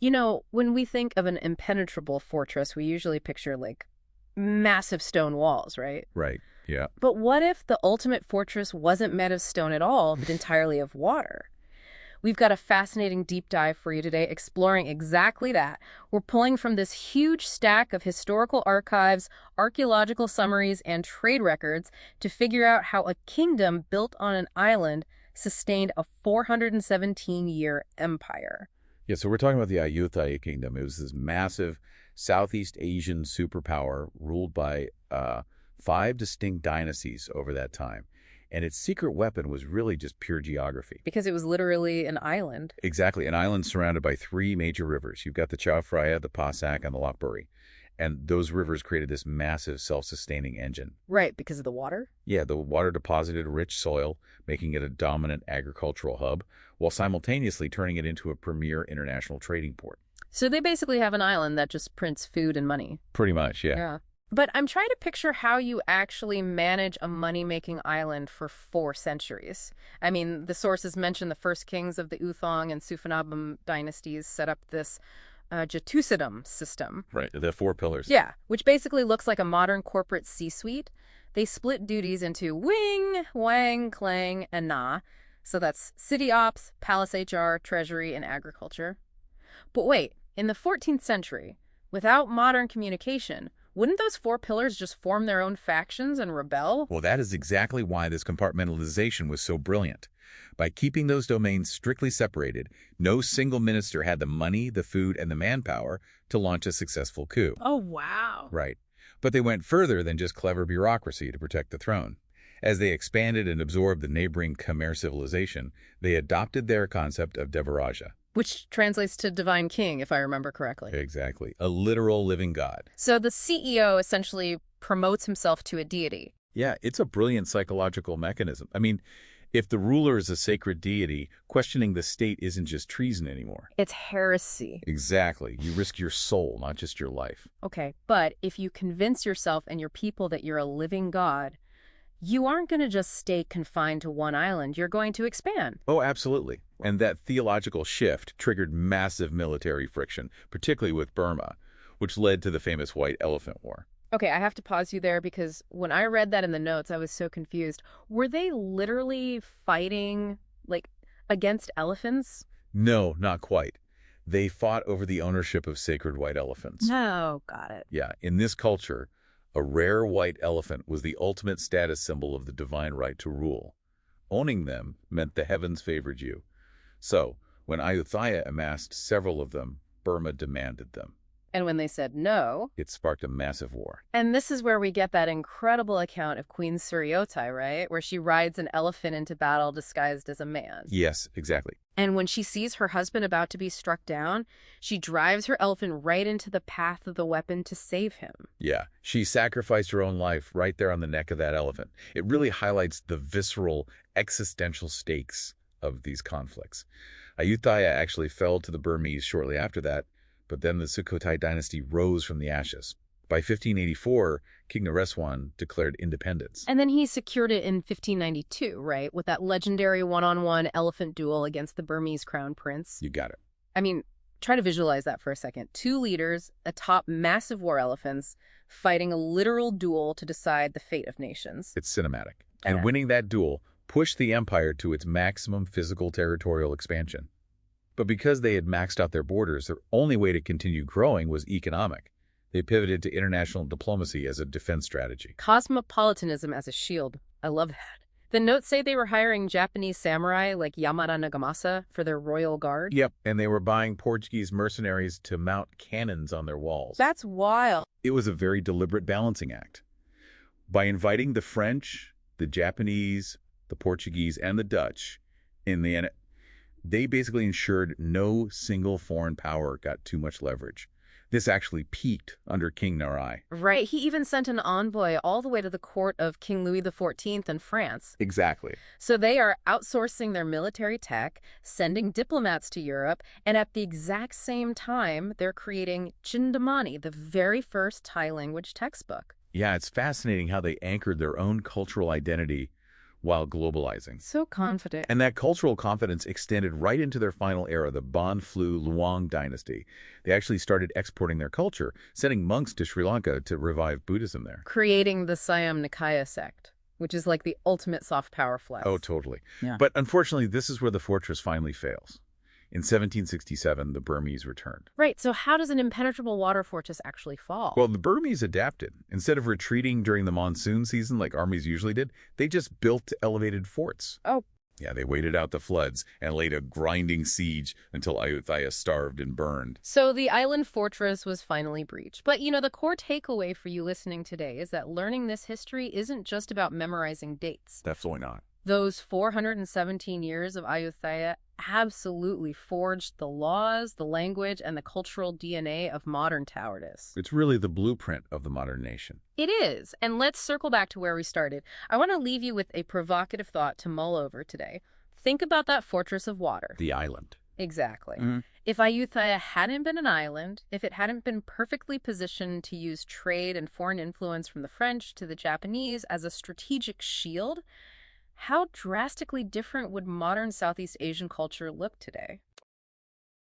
You know, when we think of an impenetrable fortress, we usually picture, like, massive stone walls, right? Right. Yeah. But what if the ultimate fortress wasn't made of stone at all, but entirely of water? We've got a fascinating deep dive for you today exploring exactly that. We're pulling from this huge stack of historical archives, archaeological summaries, and trade records to figure out how a kingdom built on an island sustained a 417-year empire. Yeah, so we're talking about the Ayutthaya Kingdom. It was this massive Southeast Asian superpower ruled by 5 distinct dynasties over that time. And its secret weapon was really just pure geography. Because it was literally an island. Exactly, an island surrounded by 3 major rivers. You've got the Chao Phraya, the Passak, and the Lokburi. And those rivers created this massive self-sustaining engine. Right, because of the water? Yeah, the water deposited rich soil, making it a dominant agricultural hub, while simultaneously turning it into a premier international trading port. So they basically have an island that just prints food and money. Pretty much, yeah. Yeah. But I'm trying to picture how you actually manage a money-making island for 4 centuries. I mean, the sources mention the first kings of the Uthong and Sufanabum dynasties set up this Jatusadum system. Right, the 4 pillars. Yeah, which basically looks like a modern corporate C-suite. They split duties into Wing, Wang, Clang, and Na. So that's city ops, palace HR, treasury, and agriculture. But wait, in the 14th century, without modern communication, wouldn't those 4 pillars just form their own factions and rebel? Well, that is exactly why this compartmentalization was so brilliant. By keeping those domains strictly separated, no single minister had the money, the food, and the manpower to launch a successful coup. Oh, wow. Right. But they went further than just clever bureaucracy to protect the throne. As they expanded and absorbed the neighboring Khmer civilization, they adopted their concept of Devaraja. Which translates to divine king, if I remember correctly. Exactly. A literal living god. So the CEO essentially promotes himself to a deity. Yeah, it's a brilliant psychological mechanism. I mean, if the ruler is a sacred deity, questioning the state isn't just treason anymore. It's heresy. Exactly. You risk your soul, not just your life. Okay, but if you convince yourself and your people that you're a living god, you aren't going to just stay confined to one island. You're going to expand. Oh, absolutely. And that theological shift triggered massive military friction, particularly with Burma, which led to the famous White Elephant War. Okay, I have to pause you there because when I read that in the notes, I was so confused. Were they literally fighting, like, against elephants? No, not quite. They fought over the ownership of sacred white elephants. Oh, got it. Yeah, in this culture, a rare white elephant was the ultimate status symbol of the divine right to rule. Owning them meant the heavens favored you. So, when Ayutthaya amassed several of them, Burma demanded them. And when they said no... It sparked a massive war. And this is where we get that incredible account of Queen Suryotai, right? Where she rides an elephant into battle disguised as a man. Yes, exactly. And when she sees her husband about to be struck down, she drives her elephant right into the path of the weapon to save him. Yeah, she sacrificed her own life right there on the neck of that elephant. It really highlights the visceral, existential stakes of these conflicts. Ayutthaya actually fell to the Burmese shortly after that, but then the Sukhothai dynasty rose from the ashes. By 1584, King Naresuan declared independence. And then he secured it in 1592, right? With that legendary one-on-one elephant duel against the Burmese crown prince. You got it. I mean, try to visualize that for a second. 2 leaders atop massive war elephants fighting a literal duel to decide the fate of nations. It's cinematic. And winning that duel pushed the empire to its maximum physical territorial expansion. But because they had maxed out their borders, their only way to continue growing was economic. They pivoted to international diplomacy as a defense strategy. Cosmopolitanism as a shield. I love that. The notes say they were hiring Japanese samurai like Yamada Nagamasa for their royal guard. Yep, and they were buying Portuguese mercenaries to mount cannons on their walls. That's wild. It was a very deliberate balancing act. By inviting the French, the Japanese, the Portuguese, and the Dutch, they basically ensured no single foreign power got too much leverage. This actually peaked under King Narai. Right. He even sent an envoy all the way to the court of King Louis XIV in France. Exactly. So they are outsourcing their military tech, sending diplomats to Europe, and at the exact same time, they're creating Chindamani, the very first Thai language textbook. Yeah, it's fascinating how they anchored their own cultural identity while globalizing. So confident. And that cultural confidence extended right into their final era, the Bon Phu Luang dynasty. They actually started exporting their culture, sending monks to Sri Lanka to revive Buddhism there. Creating the Siam Nikaya sect, which is like the ultimate soft power flex. Oh, totally. Yeah. But unfortunately, this is where the fortress finally fails. In 1767, the Burmese returned. Right, so how does an impenetrable water fortress actually fall? Well, the Burmese adapted. Instead of retreating during the monsoon season like armies usually did, they just built elevated forts. Oh. Yeah, they waited out the floods and laid a grinding siege until Ayutthaya starved and burned. So the island fortress was finally breached. But, the core takeaway for you listening today is that learning this history isn't just about memorizing dates. Definitely not. Those 417 years of Ayutthaya absolutely forged the laws, the language, and the cultural DNA of modern cowardice. It's really the blueprint of the modern nation. It is. And let's circle back to where we started. I want to leave you with a provocative thought to mull over today. Think about that fortress of water. The island. Exactly. Mm-hmm. If Ayutthaya hadn't been an island, if it hadn't been perfectly positioned to use trade and foreign influence from the French to the Japanese as a strategic shield, how drastically different would modern Southeast Asian culture look today?